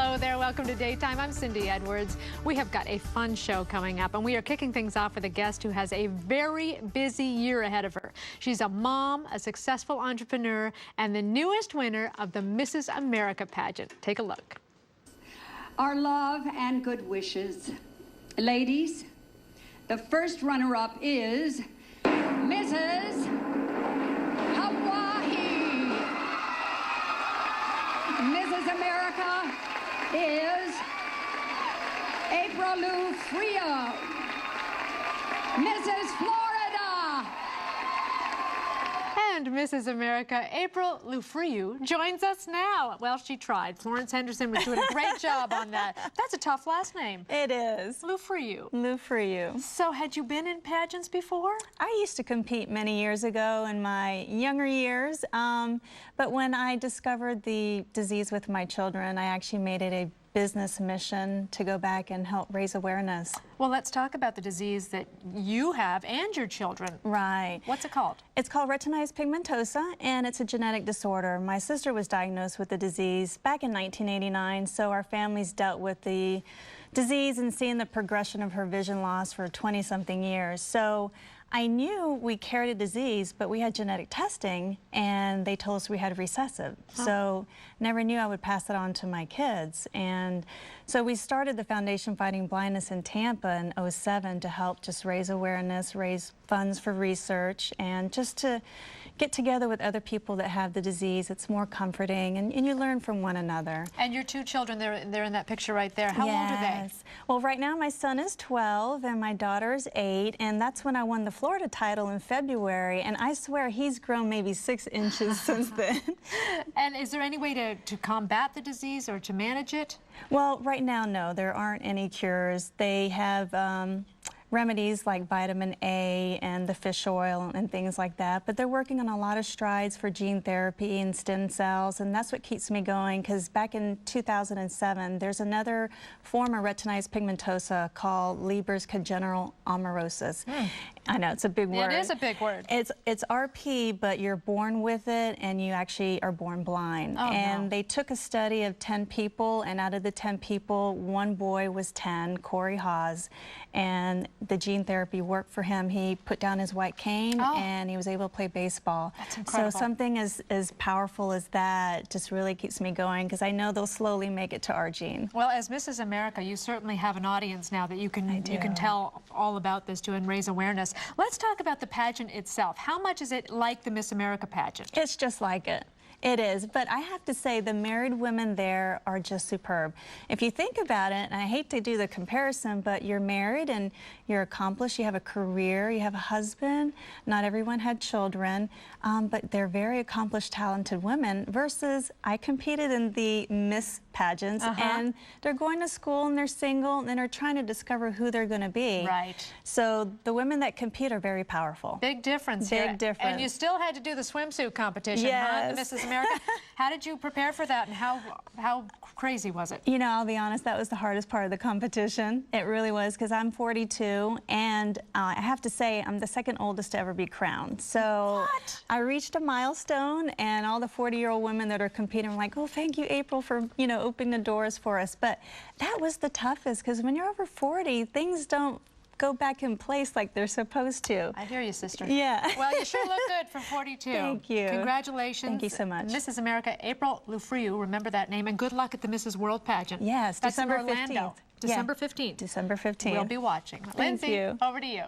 Hello there, welcome to Daytime. I'm Cindy Edwards. We have got a fun show coming up, and we are kicking things off with a guest who has a very busy year ahead of her. She's a mom, a successful entrepreneur, and the newest winner of the Mrs. America pageant. Take a look. Our love and good wishes. Ladies, the first runner-up is Mrs. Hawaii. Mrs. America is April Lufriu. Mrs. Florida. And Mrs. America, April Lufriu, joins us now. Well, she tried. Florence Henderson was doing a great job on that. That's a tough last name. It is. Lufriu. Lufriu. So had you been in pageants before? I used to compete many years ago in my younger years, but when I discovered the disease with my children, I actually made it a business mission to go back and help raise awareness. Well, let's talk about the disease that you have and your children. Right. What's it called? It's called retinitis pigmentosa, and it's a genetic disorder. My sister was diagnosed with the disease back in 1989, so our families dealt with the disease and seeing the progression of her vision loss for 20-something years. So I knew we carried a disease, but we had genetic testing, and they told us we had recessive. So never knew I would pass it on to my kids. And so we started the Foundation Fighting Blindness in Tampa in '07 to help just raise awareness, raise funds for research, and just to get together with other people that have the disease. It's more comforting, and you learn from one another. And your two children, they're in that picture right there. How old are they? Well, right now my son is 12 and my daughter is 8, and that's when I won the Florida title in February, and I swear he's grown maybe 6 inches since then. And is there any way to combat the disease or to manage it? Well, right now, no, there aren't any cures. They have remedies like vitamin A and the fish oil and things like that, but they're working on a lot of strides for gene therapy and stem cells, and that's what keeps me going, because back in 2007 there's another form of retinitis pigmentosa called Leber's congenital amaurosis. I know, it's a big word. It is a big word. It's RP, but you're born with it and you actually are born blind. Oh, and no. They took a study of 10 people, and out of the 10 people, one boy was 10, Corey Hawes, and the gene therapy worked for him. He put down his white cane and he was able to play baseball. That's incredible. So something as powerful as that just really keeps me going, because I know they'll slowly make it to our gene. Well, as Mrs. America, you certainly have an audience now that you can tell all about this to and raise awareness. Let's talk about the pageant itself. How much is it like the Miss America pageant? It's just like it. It is, but I have to say the married women there are just superb. If you think about it, and I hate to do the comparison, but you're married and you're accomplished, you have a career, you have a husband, not everyone had children, but they're very accomplished, talented women, versus I competed in the Miss pageants, and they're going to school and they're single and they're trying to discover who they're going to be. Right. So the women that compete are very powerful. Big difference here. Big difference. And you still had to do the swimsuit competition, huh? The Mrs. America. How did you prepare for that, and how crazy was it? You know, I'll be honest, that was the hardest part of the competition. It really was, because I'm 42, and I have to say I'm the second oldest to ever be crowned. So I reached a milestone, and all the 40-year-old women that are competing were like, oh, thank you, April, for, you know, opening the doors for us. But that was the toughest, because when you're over 40, things don't go back in place like they're supposed to. I hear you, sister. Yeah. Well, you sure look good for 42. Thank you. Congratulations. Thank you so much. Mrs. America, April Lufriu, remember that name, and good luck at the Mrs. World pageant. Yes, That's December in Orlando. 15th. December 15th. December 15th. We'll be watching. Thank Lindsay, you. over to you.